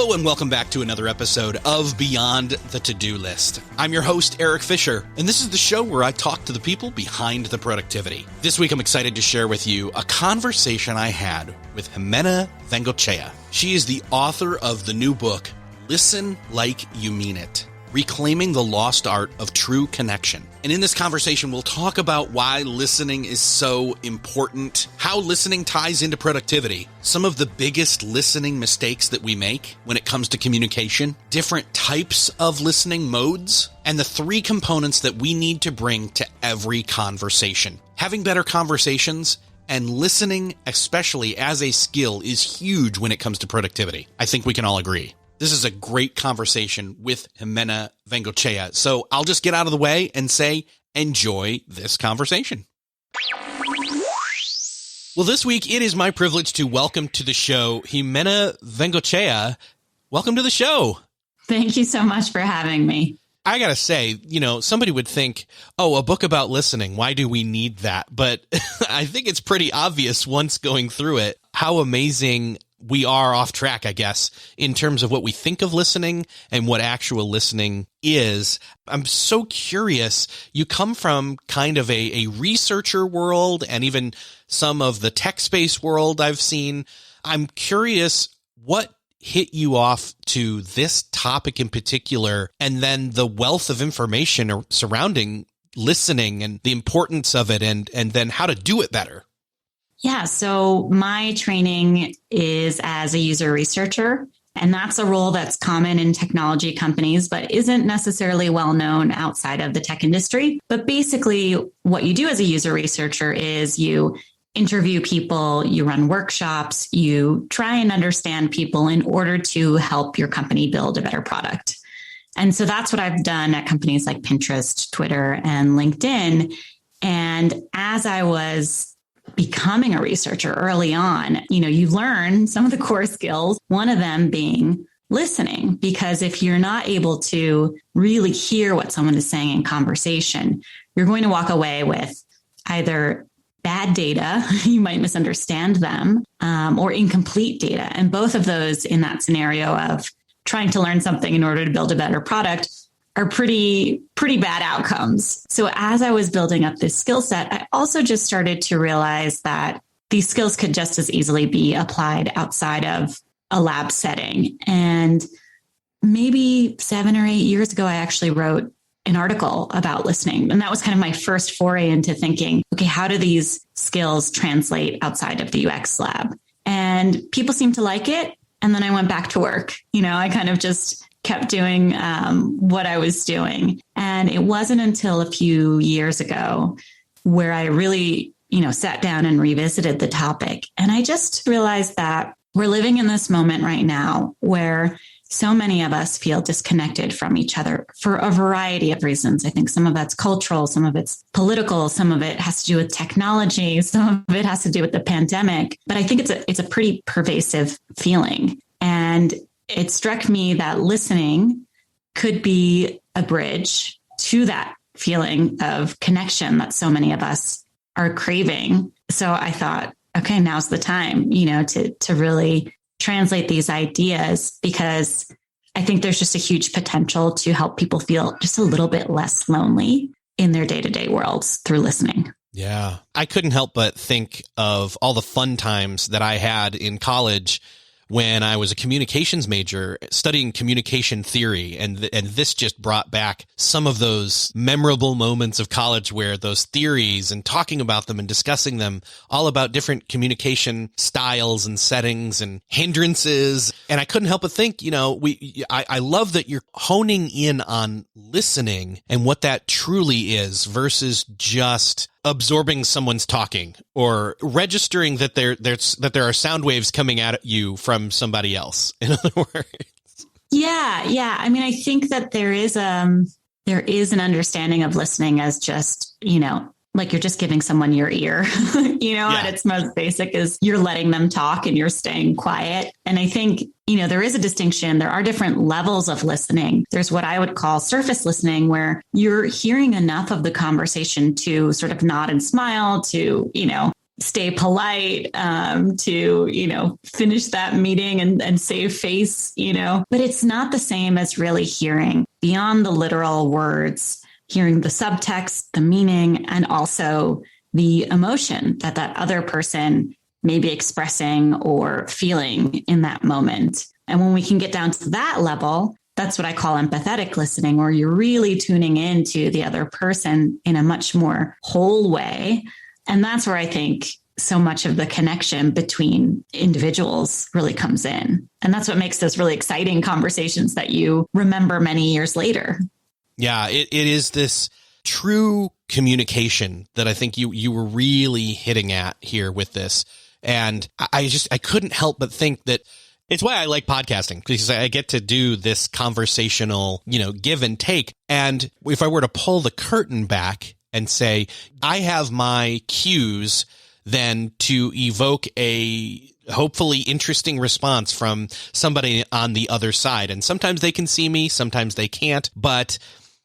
Hello, and welcome back to another episode of Beyond the To-Do List. I'm your host, Eric Fisher, and this is the show where I talk to the people behind the productivity. This week, I'm excited to share with you a conversation I had with Ximena Vengoechea. She is the author of the new book, Listen Like You Mean It, Reclaiming the Lost Art of True Connection. And in this conversation, we'll talk about why listening is so important, how listening ties into productivity, some of the biggest listening mistakes that we make when it comes to communication, different types of listening modes, and the three components that we need to bring to every conversation. Having better conversations and listening, especially as a skill, is huge when it comes to productivity. I think we can all agree. This is a great conversation with Ximena Vengoechea. So I'll just get out of the way and say, enjoy this conversation. Well, this week, it is my privilege to welcome to the show Ximena Vengoechea. Welcome to the show. Thank you so much for having me. I got to say, somebody would think, oh, a book about listening. Why do we need that? But I think it's pretty obvious once going through it how amazing we are off track, I guess, in terms of what we think of listening and what actual listening is. I'm so curious. You come from kind of a researcher world and even some of the tech space world I've seen. I'm curious what hit you off to this topic in particular, and then the wealth of information surrounding listening and the importance of it, and then how to do it better. Yeah, so my training is as a user researcher, and that's a role that's common in technology companies, but isn't necessarily well known outside of the tech industry. But basically, what you do as a user researcher is you interview people, you run workshops, you try and understand people in order to help your company build a better product. And so that's what I've done at companies like Pinterest, Twitter, and LinkedIn. And as I was becoming a researcher early on, you learn some of the core skills, one of them being listening, because if you're not able to really hear what someone is saying in conversation, you're going to walk away with either bad data, you might misunderstand them, or incomplete data. And both of those in that scenario of trying to learn something in order to build a better product are pretty bad outcomes. So as I was building up this skill set, I also just started to realize that these skills could just as easily be applied outside of a lab setting. And maybe 7 or 8 years ago, I actually wrote an article about listening. And that was kind of my first foray into thinking, okay, how do these skills translate outside of the UX lab? And people seemed to like it. And then I went back to work. I kind of just kept doing what I was doing. And it wasn't until a few years ago where I really, sat down and revisited the topic. And I just realized that we're living in this moment right now where so many of us feel disconnected from each other for a variety of reasons. I think some of that's cultural, some of it's political, some of it has to do with technology, some of it has to do with the pandemic. But I think it's a pretty pervasive feeling. And it struck me that listening could be a bridge to that feeling of connection that so many of us are craving. So I thought, okay, now's the time, to really translate these ideas, because I think there's just a huge potential to help people feel just a little bit less lonely in their day-to-day worlds through listening. Yeah, I couldn't help but think of all the fun times that I had in college when I was a communications major studying communication theory. And this just brought back some of those memorable moments of college where those theories and talking about them and discussing them, all about different communication styles and settings and hindrances. And I couldn't help but think, I love that you're honing in on listening and what that truly is versus just absorbing someone's talking or registering that there are sound waves coming at you from somebody else. In other words. Yeah. I mean, I think that there is an understanding of listening as just, like you're just giving someone your ear, at its most basic is you're letting them talk and you're staying quiet. And I think, there is a distinction. There are different levels of listening. There's what I would call surface listening, where you're hearing enough of the conversation to sort of nod and smile, to, stay polite, to, finish that meeting and save face, but it's not the same as really hearing beyond the literal words, hearing the subtext, the meaning, and also the emotion that other person may be expressing or feeling in that moment. And when we can get down to that level, that's what I call empathetic listening, where you're really tuning into the other person in a much more whole way. And that's where I think so much of the connection between individuals really comes in. And that's what makes those really exciting conversations that you remember many years later. Yeah, it is this true communication that I think you were really hitting at here with this. And I couldn't help but think that it's why I like podcasting, because I get to do this conversational, give and take. And if I were to pull the curtain back and say, I have my cues then to evoke a hopefully interesting response from somebody on the other side. And sometimes they can see me, sometimes they can't, but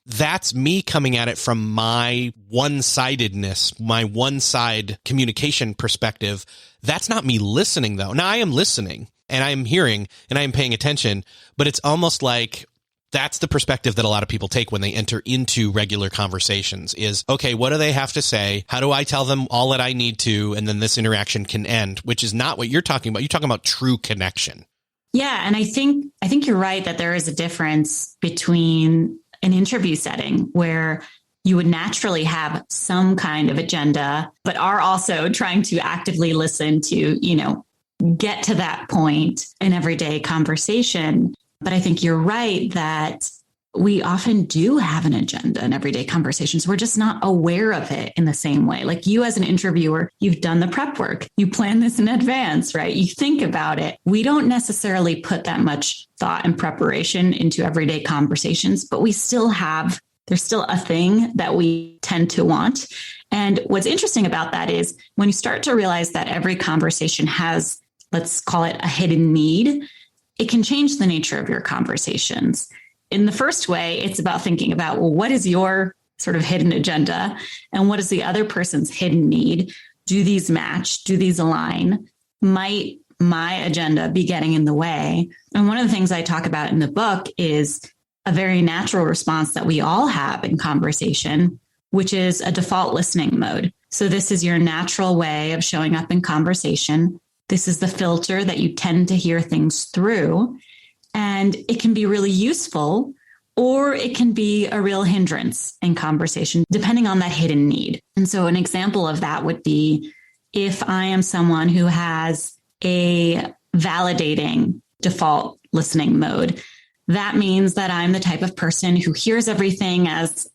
that's me coming at it from my one-sidedness, my one-side communication perspective. That's not me listening, though. Now, I am listening and I am hearing and I am paying attention, but it's almost like that's the perspective that a lot of people take when they enter into regular conversations is, okay, what do they have to say? How do I tell them all that I need to? And then this interaction can end, which is not what you're talking about. You're talking about true connection. Yeah. And I think you're right that there is a difference between an interview setting where you would naturally have some kind of agenda, but are also trying to actively listen to, get to that point in everyday conversation. But I think you're right that we often do have an agenda in everyday conversations. We're just not aware of it in the same way. Like you as an interviewer, you've done the prep work. You plan this in advance, right? You think about it. We don't necessarily put that much thought and preparation into everyday conversations, but there's still a thing that we tend to want. And what's interesting about that is when you start to realize that every conversation has, let's call it a hidden need, it can change the nature of your conversations. In the first way, it's about thinking about, well, what is your sort of hidden agenda? And what is the other person's hidden need? Do these match? Do these align? Might my agenda be getting in the way? And one of the things I talk about in the book is a very natural response that we all have in conversation, which is a default listening mode. So this is your natural way of showing up in conversation. This is the filter that you tend to hear things through. And it can be really useful, or it can be a real hindrance in conversation, depending on that hidden need. And so an example of that would be if I am someone who has a validating default listening mode, that means that I'm the type of person who hears everything as,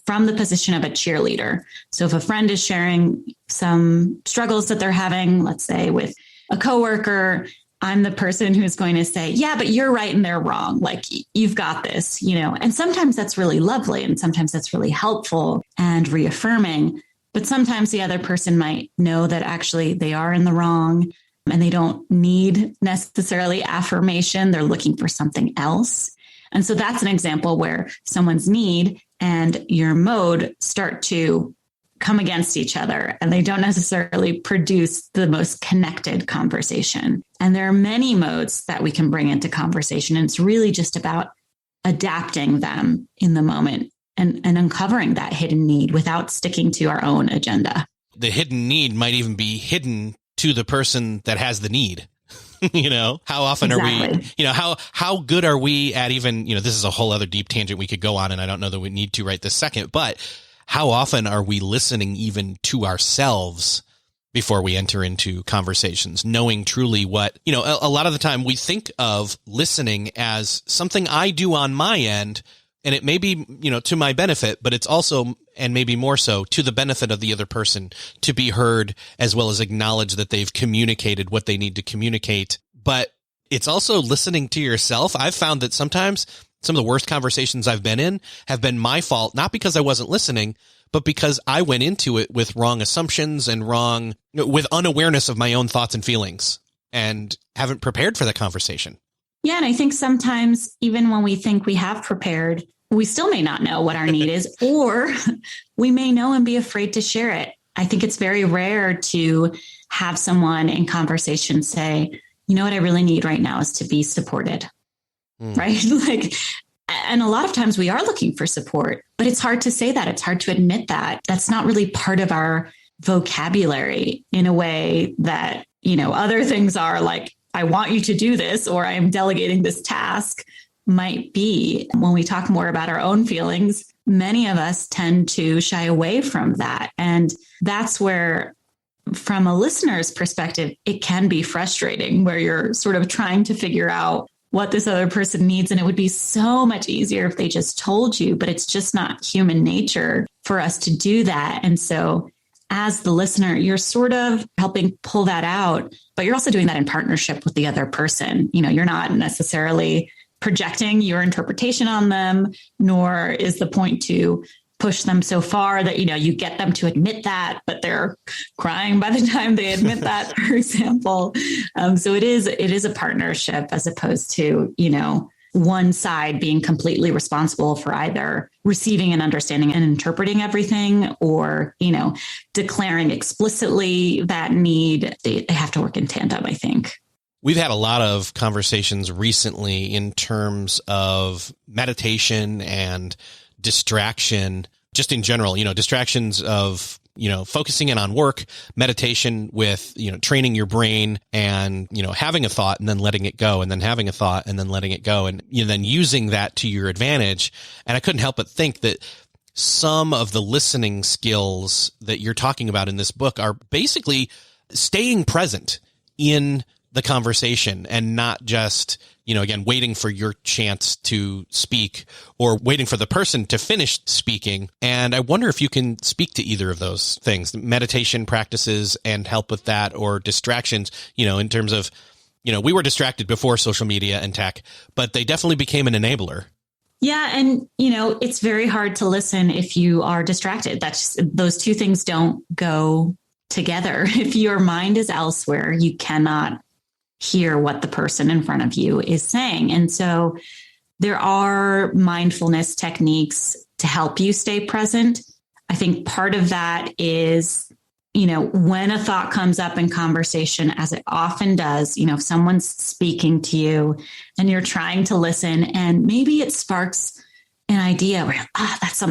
from the position of a cheerleader. So if a friend is sharing some struggles that they're having, let's say with a coworker, I'm the person who's going to say, yeah, but you're right and they're wrong. Like, you've got this, and sometimes that's really lovely. And sometimes that's really helpful and reaffirming. But sometimes the other person might know that actually they are in the wrong and they don't need necessarily affirmation. They're looking for something else. And so that's an example where someone's need and your mode start to come against each other, and they don't necessarily produce the most connected conversation. And there are many modes that we can bring into conversation. And it's really just about adapting them in the moment and uncovering that hidden need without sticking to our own agenda. The hidden need might even be hidden to the person that has the need. How often are we, how good are we at even, this is a whole other deep tangent we could go on, and I don't know that we need to right this second, but how often are we listening even to ourselves before we enter into conversations, knowing truly what, a lot of the time we think of listening as something I do on my end, and it may be, to my benefit, but it's also, and maybe more so, to the benefit of the other person to be heard, as well as acknowledge that they've communicated what they need to communicate. But it's also listening to yourself. I've found that sometimes some of the worst conversations I've been in have been my fault, not because I wasn't listening, but because I went into it with wrong assumptions and with unawareness of my own thoughts and feelings and haven't prepared for that conversation. Yeah. And I think sometimes even when we think we have prepared, we still may not know what our need is, or we may know and be afraid to share it. I think it's very rare to have someone in conversation say, you know what I really need right now is to be supported. Right? Like, and a lot of times we are looking for support, but it's hard to say that. It's hard to admit that. That's not really part of our vocabulary in a way that, other things are, like, I want you to do this, or I'm delegating this task might be. When we talk more about our own feelings, many of us tend to shy away from that. And that's where, from a listener's perspective, it can be frustrating, where you're sort of trying to figure out what this other person needs. And it would be so much easier if they just told you, but it's just not human nature for us to do that. And so as the listener, you're sort of helping pull that out, but you're also doing that in partnership with the other person. You're not necessarily projecting your interpretation on them, nor is the point to push them so far that, you get them to admit that, but they're crying by the time they admit that, for example. So it is a partnership, as opposed to, one side being completely responsible for either receiving and understanding and interpreting everything, or, declaring explicitly that need. They have to work in tandem, I think. We've had a lot of conversations recently in terms of meditation and distraction, just in general, distractions of, focusing in on work, meditation with, training your brain and, having a thought and then letting it go, and then having a thought and then letting it go, and then using that to your advantage. And I couldn't help but think that some of the listening skills that you're talking about in this book are basically staying present in the conversation and not just, again, waiting for your chance to speak or waiting for the person to finish speaking. And I wonder if you can speak to either of those things, meditation practices and help with that, or distractions, in terms of, we were distracted before social media and tech, but they definitely became an enabler. Yeah. And, it's very hard to listen if you are distracted. Those two things don't go together. If your mind is elsewhere, you cannot hear what the person in front of you is saying. And so there are mindfulness techniques to help you stay present. I think part of that is, when a thought comes up in conversation, as it often does, if someone's speaking to you and you're trying to listen, and maybe it sparks an idea where,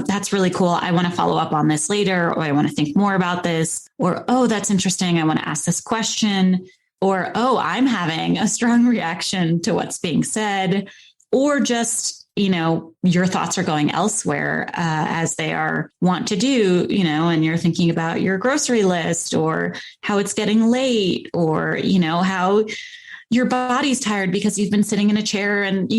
that's really cool. I want to follow up on this later, or I want to think more about this, or, oh, that's interesting. I want to ask this question. Or, oh, I'm having a strong reaction to what's being said, or just, your thoughts are going elsewhere, as they are want to do, and you're thinking about your grocery list, or how it's getting late, or, how your body's tired because you've been sitting in a chair and,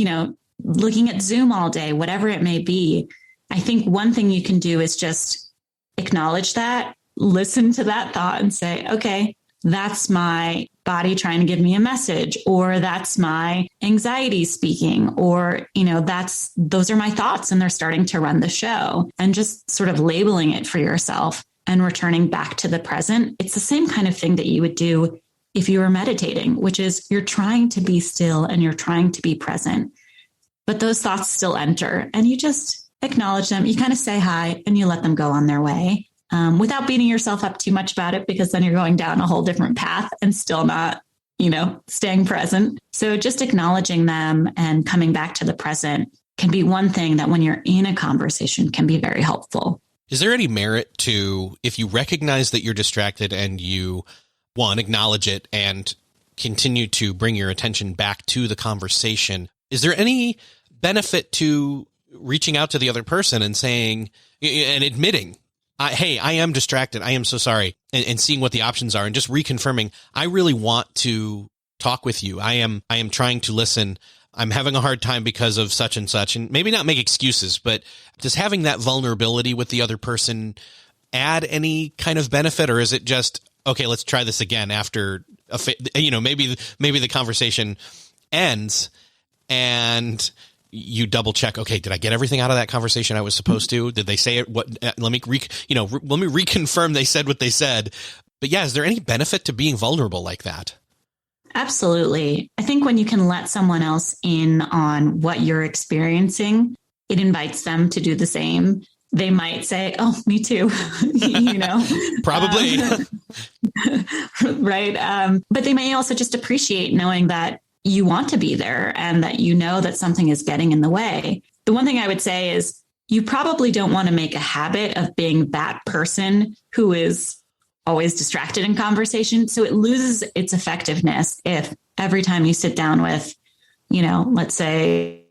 looking at Zoom all day, whatever it may be. I think one thing you can do is just acknowledge that, listen to that thought and say, okay, that's my body trying to give me a message, or that's my anxiety speaking, or, those are my thoughts and they're starting to run the show, and just sort of labeling it for yourself and returning back to the present. It's the same kind of thing that you would do if you were meditating, which is you're trying to be still and you're trying to be present, but those thoughts still enter, and you just acknowledge them. You kind of say hi and you let them go on their way. Without beating yourself up too much about it, because then you're going down a whole different path and still not, staying present. So just acknowledging them and coming back to the present can be one thing that, when you're in a conversation, can be very helpful. Is there any merit to, if you recognize that you're distracted and you, one, acknowledge it and continue to bring your attention back to the conversation, is there any benefit to reaching out to the other person and saying, and admitting, hey, I am distracted. I am so sorry. And seeing what the options are, and just reconfirming, I really want to talk with you. I am trying to listen. I'm having a hard time because of such and such, and maybe not make excuses, but just having that vulnerability with the other person add any kind of benefit? Or is it just, okay, let's try this again after maybe the conversation ends and you double check, okay, did I get everything out of that conversation I was supposed to? Did they say it? Let me reconfirm they said what they said. But yeah, is there any benefit to being vulnerable like that? Absolutely. I think when you can let someone else in on what you're experiencing, it invites them to do the same. they might say, oh, me too, you know, Probably. right. But they may also just appreciate knowing that you want to be there and that you know that something is getting in the way. The one thing I would say is you probably don't want to make a habit of being that person who is always distracted in conversation. So it loses its effectiveness if every time you sit down with, you know, let's say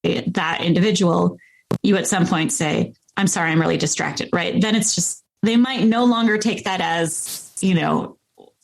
that individual, you at some point say, I'm sorry, I'm really distracted, right? Then it's just, they might no longer take that as, you know,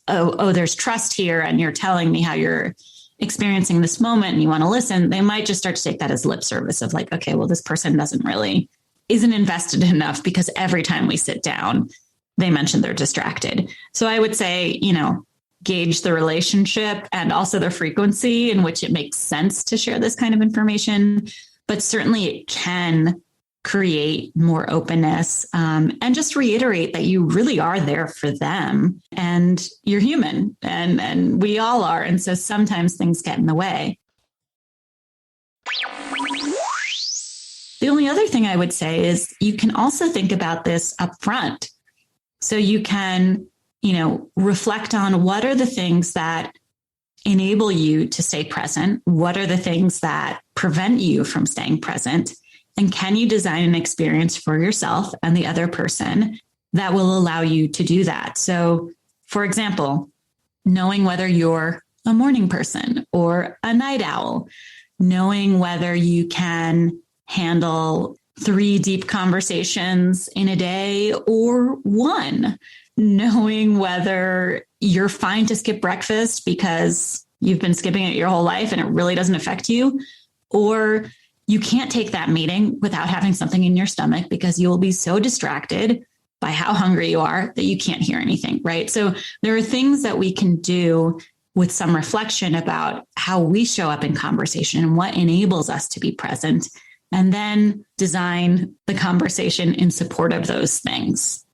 oh, there's trust here and you're telling me how you're experiencing this moment and you want to listen. They might just start to take that as lip service of like, okay, well, this person isn't invested enough because every time we sit down, they mention they're distracted. So I would say, you know, gauge the relationship and also the frequency in which it makes sense to share this kind of information. But certainly it can create more openness, and just reiterate that you really are there for them and you're human and we all are. And so sometimes things get in the way. The only other thing I would say is you can also think about this up front. So you can, you know, reflect on what are the things that enable you to stay present? What are the things that prevent you from staying present? And can you design an experience for yourself and the other person that will allow you to do that? So, for example, knowing whether you're a morning person or a night owl, knowing whether you can handle 3 deep conversations in a day or 1, knowing whether you're fine to skip breakfast because you've been skipping it your whole life and it really doesn't affect you, or you can't take that meeting without having something in your stomach because you will be so distracted by how hungry you are that you can't hear anything, right? So there are things that we can do with some reflection about how we show up in conversation and what enables us to be present, and then design the conversation in support of those things.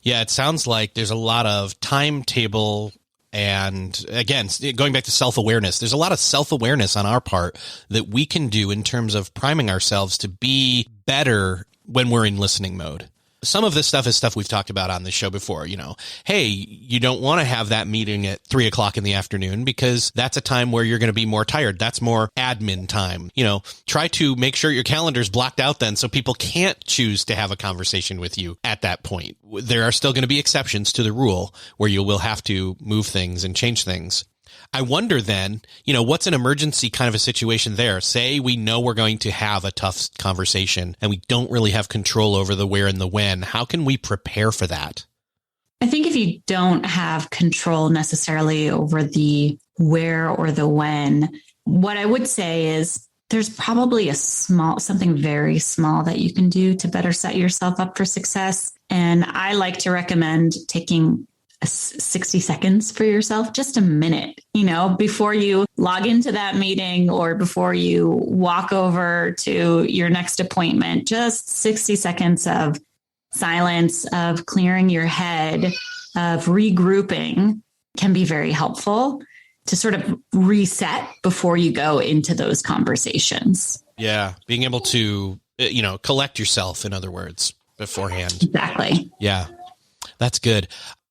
Yeah, it sounds like there's a lot of timetable. And again, going back to self-awareness, there's a lot of self-awareness on our part that we can do in terms of priming ourselves to be better when we're in listening mode. Some of this stuff is stuff we've talked about on the show before, you know, hey, you don't want to have that meeting at 3:00 in the afternoon because that's a time where you're going to be more tired. That's more admin time. You know, try to make sure your calendar's blocked out then so people can't choose to have a conversation with you at that point. There are still going to be exceptions to the rule where you will have to move things and change things. I wonder then, you know, what's an emergency kind of a situation there? Say we know we're going to have a tough conversation and we don't really have control over the where and the when. How can we prepare for that? I think if you don't have control necessarily over the where or the when, what I would say is there's probably something very small that you can do to better set yourself up for success. And I like to recommend taking 60 seconds for yourself, just a minute, you know, before you log into that meeting or before you walk over to your next appointment, just 60 seconds of silence, of clearing your head, of regrouping can be very helpful to sort of reset before you go into those conversations. Yeah. Being able to, you know, collect yourself, in other words, beforehand. Exactly. Yeah. That's good.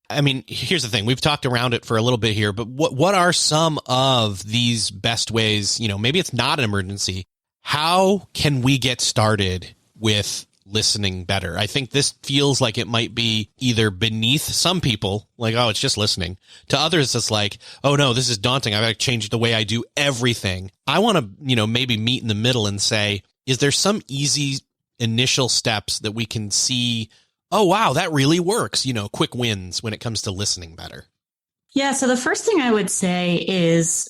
I mean, here's the thing. We've talked around it for a little bit here, but what are some of these best ways? You know, maybe it's not an emergency. How can we get started with listening better? I think this feels like it might be either beneath some people, like, oh, it's just listening. To others, it's like, oh no, this is daunting. I've got to change the way I do everything. I want to, you know, maybe meet in the middle and say, is there some easy initial steps that we can see? Oh, wow, that really works. You know, quick wins when it comes to listening better. Yeah. So the first thing I would say is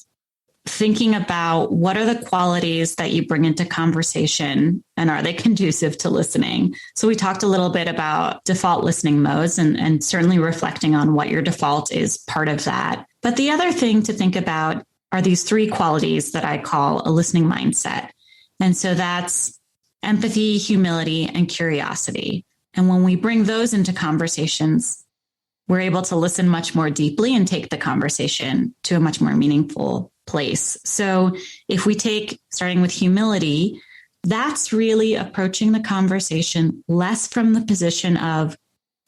thinking about what are the qualities that you bring into conversation and are they conducive to listening? So we talked a little bit about default listening modes and certainly reflecting on what your default is part of that. But the other thing to think about are these 3 qualities that I call a listening mindset. And so that's empathy, humility, and curiosity. And when we bring those into conversations, we're able to listen much more deeply and take the conversation to a much more meaningful place. So if we take, starting with humility, that's really approaching the conversation less from the position of,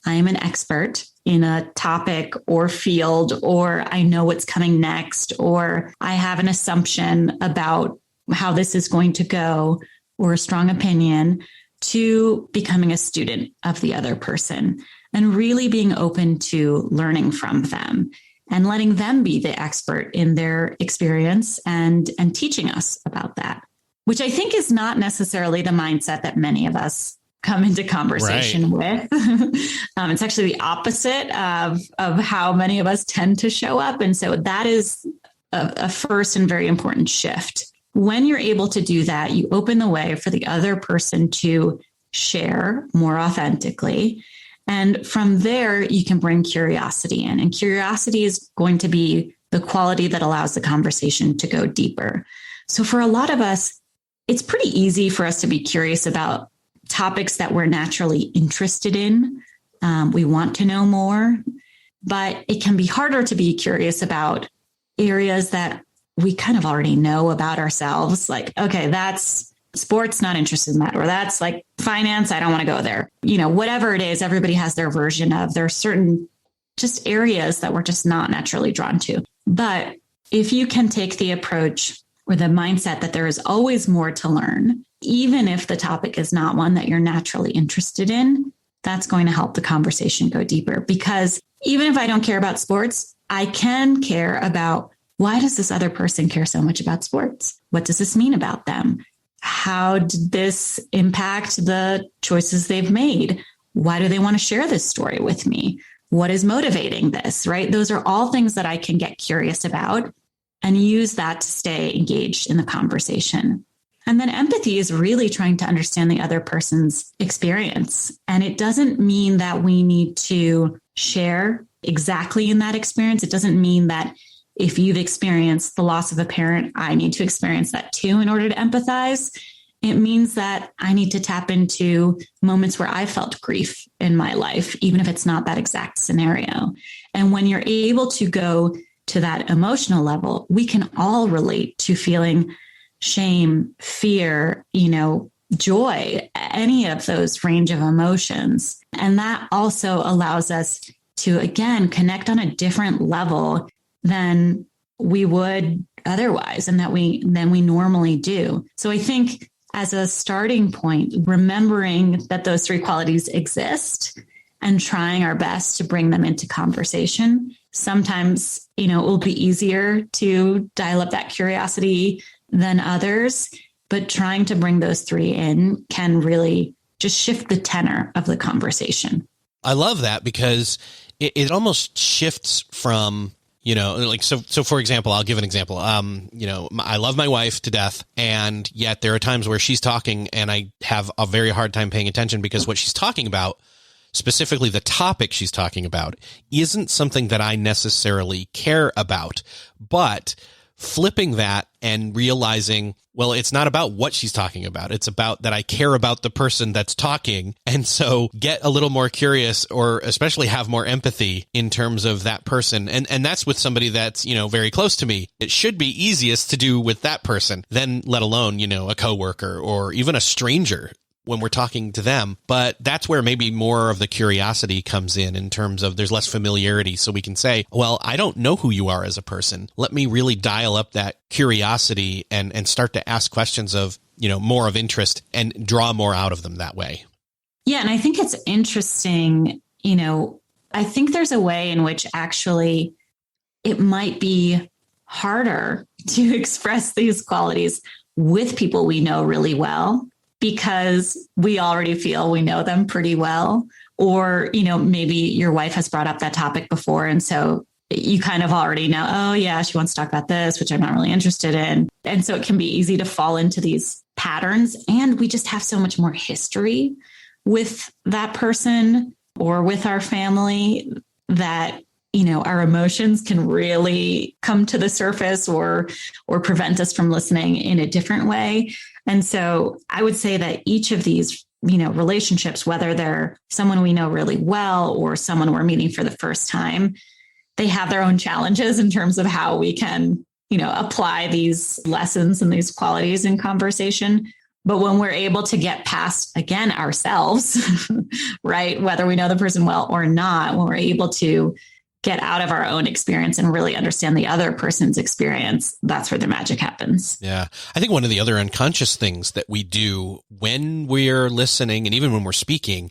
I am an expert in a topic or field, or I know what's coming next, or I have an assumption about how this is going to go, or a strong opinion, to becoming a student of the other person and really being open to learning from them and letting them be the expert in their experience and teaching us about that, which I think is not necessarily the mindset that many of us come into conversation with. It's actually the opposite of how many of us tend to show up. And so that is a first and very important shift. When you're able to do that, you open the way for the other person to share more authentically. And from there, you can bring curiosity in. And curiosity is going to be the quality that allows the conversation to go deeper. So for a lot of us, it's pretty easy for us to be curious about topics that we're naturally interested in. We want to know more, but it can be harder to be curious about areas that we kind of already know about ourselves. Like, okay, that's sports, not interested in that. Or that's like finance, I don't want to go there. Whatever it is, everybody has their version of. There are certain just areas that we're just not naturally drawn to. But if you can take the approach or the mindset that there is always more to learn, even if the topic is not one that you're naturally interested in, that's going to help the conversation go deeper. Because even if I don't care about sports, I can care about, why does this other person care so much about sports? What does this mean about them? How did this impact the choices they've made? Why do they want to share this story with me? What is motivating this, right? Those are all things that I can get curious about and use that to stay engaged in the conversation. And then empathy is really trying to understand the other person's experience. And it doesn't mean that we need to share exactly in that experience. It doesn't mean that if you've experienced the loss of a parent, I need to experience that too in order to empathize. It means that I need to tap into moments where I felt grief in my life, even if it's not that exact scenario. And when you're able to go to that emotional level, we can all relate to feeling shame, fear, joy, any of those range of emotions. And that also allows us to, again, connect on a different level than we would otherwise and than we normally do. So I think as a starting point, remembering that those three qualities exist and trying our best to bring them into conversation. Sometimes, it will be easier to dial up that curiosity than others, but trying to bring those three in can really just shift the tenor of the conversation. I love that because it almost shifts from, so for example, I'll give an example. I love my wife to death, and yet there are times where she's talking and I have a very hard time paying attention because what she's talking about, specifically the topic she's talking about, isn't something that I necessarily care about. But flipping that and realizing, well, it's not about what she's talking about. It's about that I care about the person that's talking. And so get a little more curious, or especially have more empathy in terms of that person. And that's with somebody that's, very close to me. It should be easiest to do with that person, then let alone, a coworker or even a stranger when we're talking to them. But that's where maybe more of the curiosity comes in terms of there's less familiarity. So we can say, well, I don't know who you are as a person. Let me really dial up that curiosity and start to ask questions of, more of interest and draw more out of them that way. Yeah. And I think it's interesting, I think there's a way in which actually it might be harder to express these qualities with people we know really well, because we already feel we know them pretty well. Or, maybe your wife has brought up that topic before. And so you kind of already know, oh yeah, she wants to talk about this, which I'm not really interested in. And so it can be easy to fall into these patterns. And we just have so much more history with that person or with our family that, our emotions can really come to the surface or prevent us from listening in a different way. And so I would say that each of these, relationships, whether they're someone we know really well or someone we're meeting for the first time, they have their own challenges in terms of how we can, apply these lessons and these qualities in conversation. But when we're able to get past, again, ourselves, right, whether we know the person well or not, when we're able to get out of our own experience and really understand the other person's experience, that's where the magic happens. Yeah. I think one of the other unconscious things that we do when we're listening and even when we're speaking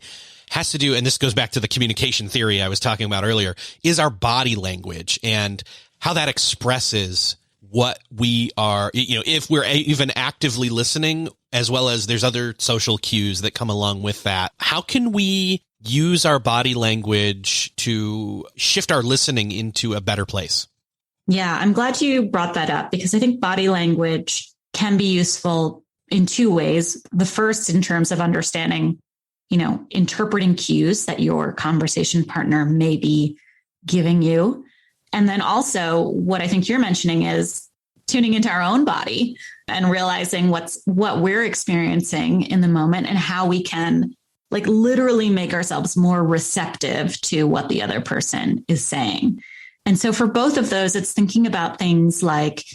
has to do, and this goes back to the communication theory I was talking about earlier, is our body language and how that expresses what we are, if we're even actively listening, as well as there's other social cues that come along with that. How can we use our body language to shift our listening into a better place? Yeah, I'm glad you brought that up because I think body language can be useful in two ways. The first, in terms of understanding, interpreting cues that your conversation partner may be giving you. And then also what I think you're mentioning is tuning into our own body and realizing what we're experiencing in the moment and how we can literally make ourselves more receptive to what the other person is saying. And so for both of those, it's thinking about things like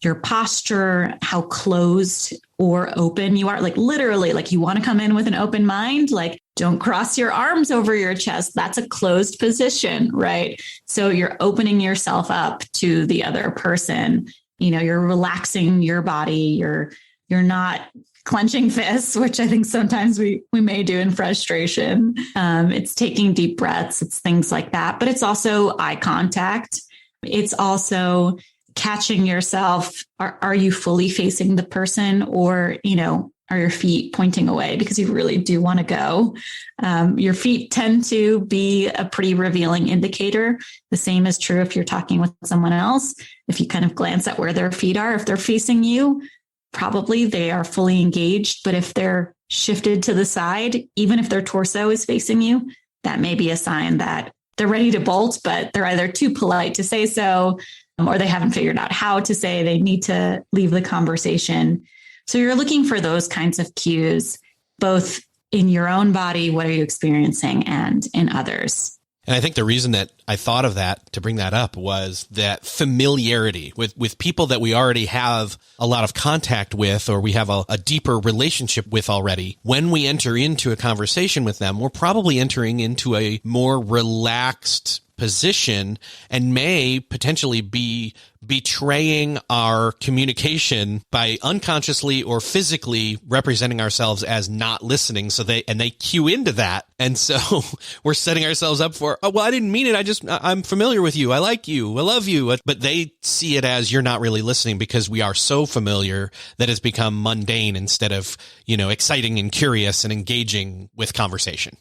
your posture, how closed or open you are, literally, you want to come in with an open mind, don't cross your arms over your chest. That's a closed position, right? So you're opening yourself up to the other person. You're relaxing your body. You're not clenching fists, which I think sometimes we may do in frustration. It's taking deep breaths. It's things like that. But it's also eye contact. It's also catching yourself. Are you fully facing the person, or, are your feet pointing away because you really do want to go? Your feet tend to be a pretty revealing indicator. The same is true if you're talking with someone else. If you kind of glance at where their feet are, if they're facing you, probably they are fully engaged. But if they're shifted to the side, even if their torso is facing you, that may be a sign that they're ready to bolt, but they're either too polite to say so, or they haven't figured out how to say they need to leave the conversation. So you're looking for those kinds of cues, both in your own body, what are you experiencing, and in others. And I think the reason that I thought of that, to bring that up, was that familiarity with people that we already have a lot of contact with, or we have a deeper relationship with already. When we enter into a conversation with them, we're probably entering into a more relaxed position and may potentially be betraying our communication by unconsciously or physically representing ourselves as not listening. So they cue into that. And so we're setting ourselves up for, oh, well, I didn't mean it. I'm familiar with you. I like you. I love you. But they see it as you're not really listening because we are so familiar that it's become mundane instead of, exciting and curious and engaging with conversation.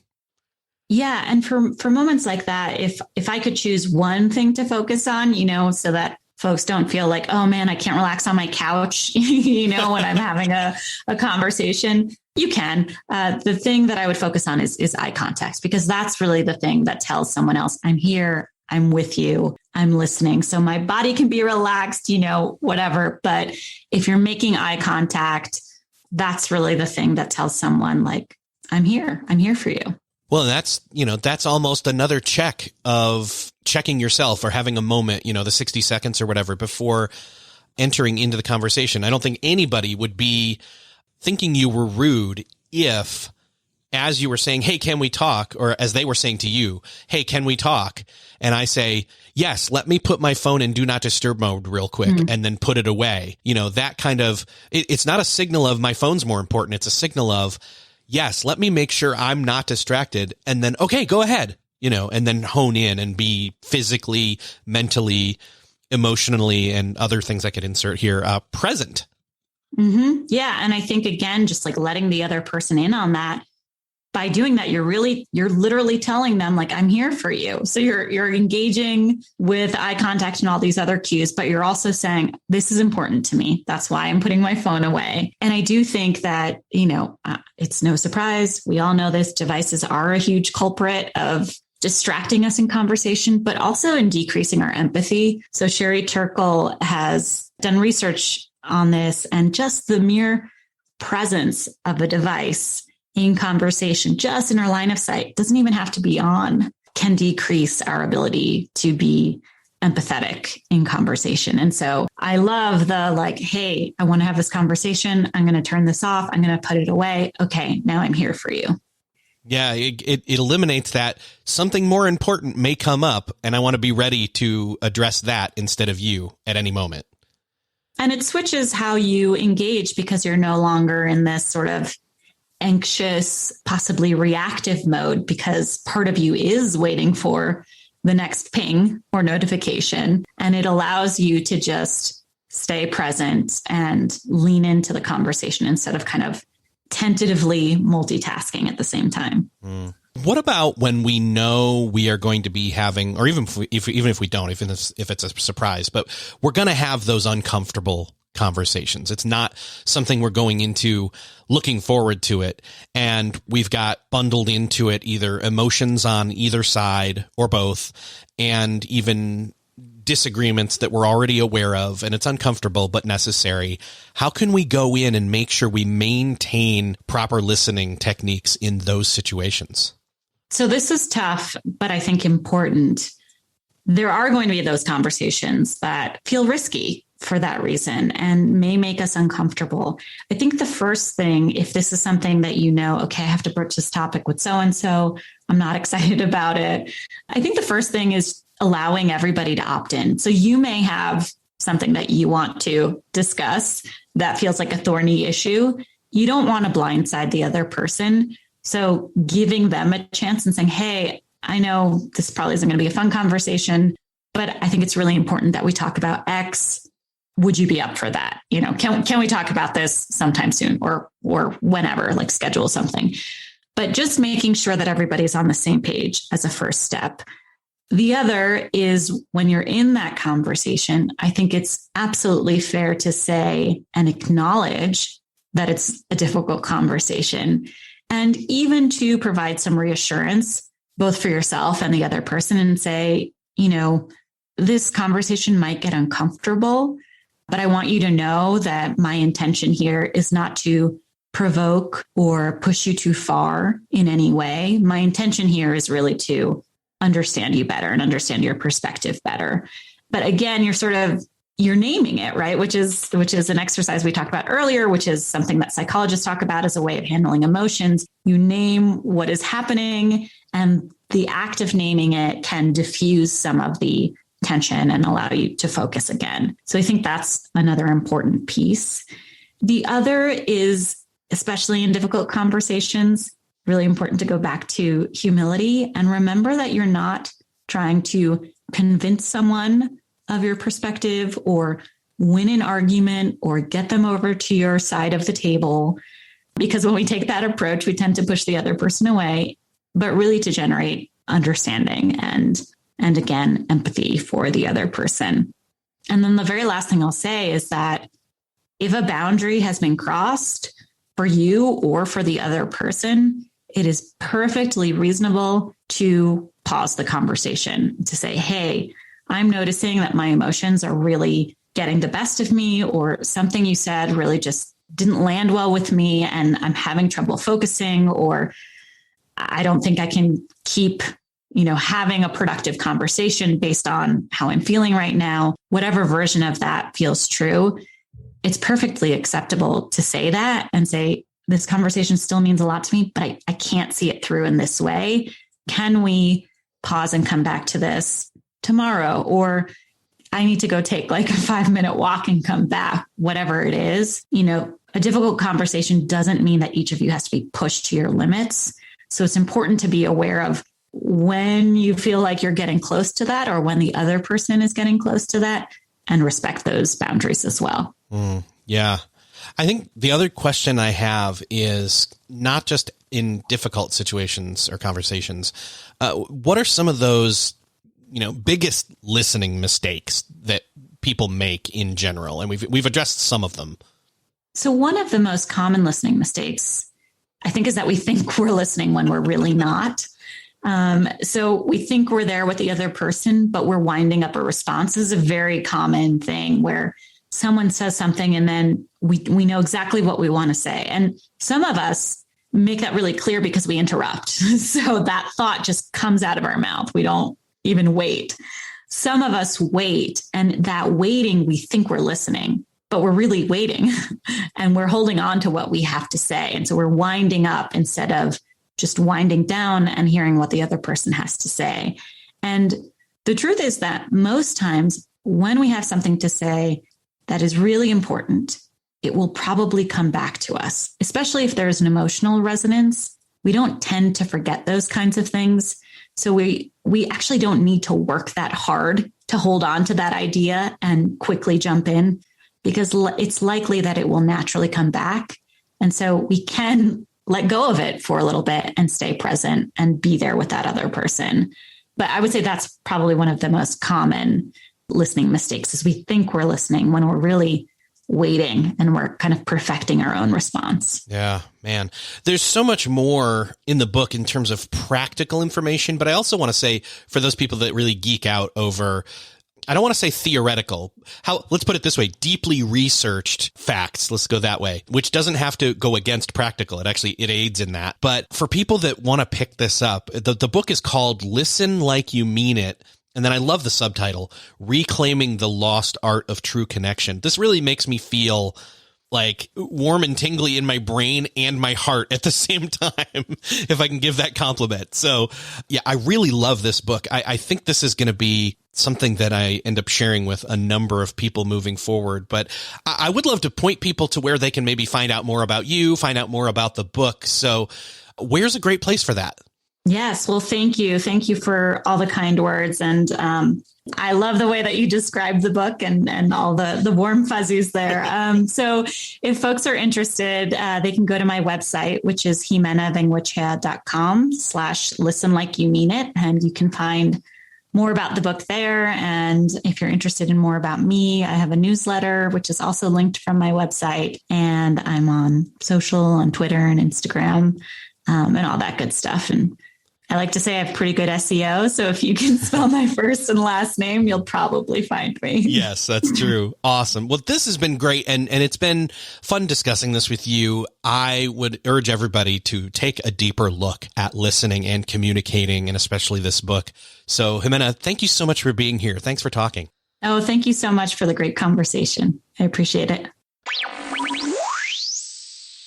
Yeah. And for moments like that, if I could choose one thing to focus on, so that folks don't feel like, oh man, I can't relax on my couch, when I'm having a conversation, you can. The thing that I would focus on is eye contact, because that's really the thing that tells someone else, I'm here, I'm with you, I'm listening. So my body can be relaxed, whatever. But if you're making eye contact, that's really the thing that tells someone I'm here for you. Well, that's almost another check of checking yourself or having a moment, the 60 seconds or whatever before entering into the conversation. I don't think anybody would be thinking you were rude if, as you were saying, hey, can we talk? Or as they were saying to you, hey, can we talk? And I say, yes, let me put my phone in do not disturb mode real quick and then put it away. That kind of, it's not a signal of my phone's more important. It's a signal of, yes, let me make sure I'm not distracted, and then, okay, go ahead, and then hone in and be physically, mentally, emotionally, and other things I could insert here, present. Mm-hmm. Yeah. And I think, again, just letting the other person in on that, by doing that, you're literally telling them I'm here for you. So you're engaging with eye contact and all these other cues, but you're also saying, this is important to me. That's why I'm putting my phone away. And I do think that, it's no surprise. We all know this. Devices are a huge culprit of distracting us in conversation, but also in decreasing our empathy. So Sherry Turkle has done research on this, and just the mere presence of a device in conversation, just in our line of sight, doesn't even have to be on, can decrease our ability to be empathetic in conversation. And so I love the like, hey, I want to have this conversation. I'm going to turn this off. I'm going to put it away. Okay, now I'm here for you. Yeah, it eliminates that something more important may come up, and I want to be ready to address that instead of you at any moment. And it switches how you engage because you're no longer in this sort of anxious, possibly reactive mode, because part of you is waiting for the next ping or notification. And it allows you to just stay present and lean into the conversation instead of kind of tentatively multitasking at the same time. What about when we know we are going to be having, or even if we don't, if it's a surprise, but we're going to have those uncomfortable conversations. It's not something we're going into looking forward to it. And we've got bundled into it either emotions on either side or both, and even disagreements that we're already aware of, and it's uncomfortable but necessary. How can we go in and make sure we maintain proper listening techniques in those situations? So this is tough, but I think important. There are going to be those conversations that feel risky for that reason and may make us uncomfortable. I think the first thing, if this is something that okay, I have to broach this topic with so-and-so, I'm not excited about it. I think the first thing is allowing everybody to opt in. So you may have something that you want to discuss that feels like a thorny issue. You don't want to blindside the other person. So giving them a chance and saying, hey, I know this probably isn't going to be a fun conversation, but I think it's really important that we talk about X. Would you be up for that? Can we talk about this sometime soon or whenever, like schedule something, but just making sure that everybody's on the same page as a first step. The other is when you're in that conversation, I think it's absolutely fair to say and acknowledge that it's a difficult conversation, and even to provide some reassurance, both for yourself and the other person, and say, this conversation might get uncomfortable, but I want you to know that my intention here is not to provoke or push you too far in any way. My intention here is really to understand you better and understand your perspective better. But again, you're naming it, right? Which is an exercise we talked about earlier, which is something that psychologists talk about as a way of handling emotions. You name what is happening, and the act of naming it can diffuse some of the tension and allow you to focus again. So I think that's another important piece. The other is, especially in difficult conversations, really important to go back to humility and remember that you're not trying to convince someone of your perspective or win an argument or get them over to your side of the table. Because when we take that approach, we tend to push the other person away, but really to generate understanding and again, empathy for the other person. And then the very last thing I'll say is that if a boundary has been crossed for you or for the other person, it is perfectly reasonable to pause the conversation, to say, hey, I'm noticing that my emotions are really getting the best of me, or something you said really just didn't land well with me and I'm having trouble focusing, or I don't think I can keep, having a productive conversation based on how I'm feeling right now. Whatever version of that feels true, it's perfectly acceptable to say that and say, this conversation still means a lot to me, but I can't see it through in this way. Can we pause and come back to this tomorrow? Or I need to go take like a 5-minute walk and come back, whatever it is. A difficult conversation doesn't mean that each of you has to be pushed to your limits. So it's important to be aware of when you feel like you're getting close to that or when the other person is getting close to that, and respect those boundaries as well. Yeah. I think the other question I have is not just in difficult situations or conversations. What are some of those, biggest listening mistakes that people make in general? And we've addressed some of them. So one of the most common listening mistakes, I think, is that we think we're listening when we're really not. So we think we're there with the other person, but we're winding up a response. This is a very common thing where someone says something and then we know exactly what we want to say. And some of us make that really clear because we interrupt. So that thought just comes out of our mouth. We don't even wait. some of us wait, and that waiting, we think we're listening, but we're really waiting and we're holding on to what we have to say. And so we're winding up instead of just winding down and hearing what the other person has to say. And the truth is that most times when we have something to say that is really important, it will probably come back to us, especially if there's an emotional resonance. We don't tend to forget those kinds of things. So we actually don't need to work that hard to hold on to that idea and quickly jump in, because it's likely that it will naturally come back. And so we can let go of it for a little bit and stay present and be there with that other person. But I would say that's probably one of the most common listening mistakes, is we think we're listening when we're really waiting and we're kind of perfecting our own response. Yeah, man. There's so much more in the book in terms of practical information, but I also want to say, for those people that really geek out over, I don't want to say theoretical, let's put it this way, deeply researched facts. Let's go that way, which doesn't have to go against practical. It aids in that. But for people that want to pick this up, the book is called Listen Like You Mean It. And then I love the subtitle, Reclaiming the Lost Art of True Connection. This really makes me feel like warm and tingly in my brain and my heart at the same time, if I can give that compliment. So yeah, I really love this book. I think this is going to be something that I end up sharing with a number of people moving forward. But I would love to point people to where they can maybe find out more about you, find out more about the book. So where's a great place for that? Yes. Well, thank you. Thank you for all the kind words. And I love the way that you described the book and all the warm fuzzies there. So if folks are interested, they can go to my website, which is XimenaVengoechea.com/listen like you mean it. And you can find more about the book there. And if you're interested in more about me, I have a newsletter, which is also linked from my website. And I'm on social, on Twitter and Instagram, and all that good stuff. And I like to say I have pretty good SEO. So if you can spell my first and last name, you'll probably find me. Yes, that's true. Awesome. Well, this has been great. And it's been fun discussing this with you. I would urge everybody to take a deeper look at listening and communicating, and especially this book. So Ximena, thank you so much for being here. Thanks for talking. Oh, thank you so much for the great conversation. I appreciate it.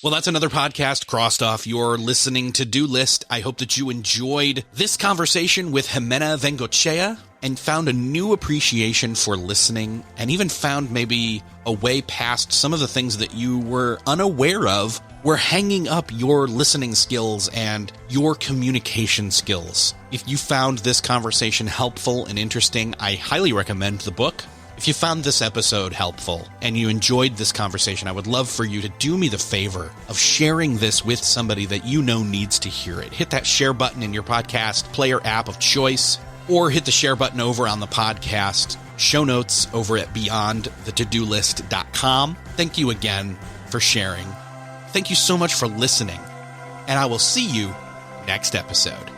Well, that's another podcast crossed off your listening to-do list. I hope that you enjoyed this conversation with Ximena Vengoechea and found a new appreciation for listening, and even found maybe a way past some of the things that you were unaware of were hanging up your listening skills and your communication skills. If you found this conversation helpful and interesting, I highly recommend the book. If you found this episode helpful and you enjoyed this conversation, I would love for you to do me the favor of sharing this with somebody that you know needs to hear it. Hit that share button in your podcast player app of choice, or hit the share button over on the podcast show notes over at beyondthetodolist.com. Thank you again for sharing. Thank you so much for listening, and I will see you next episode.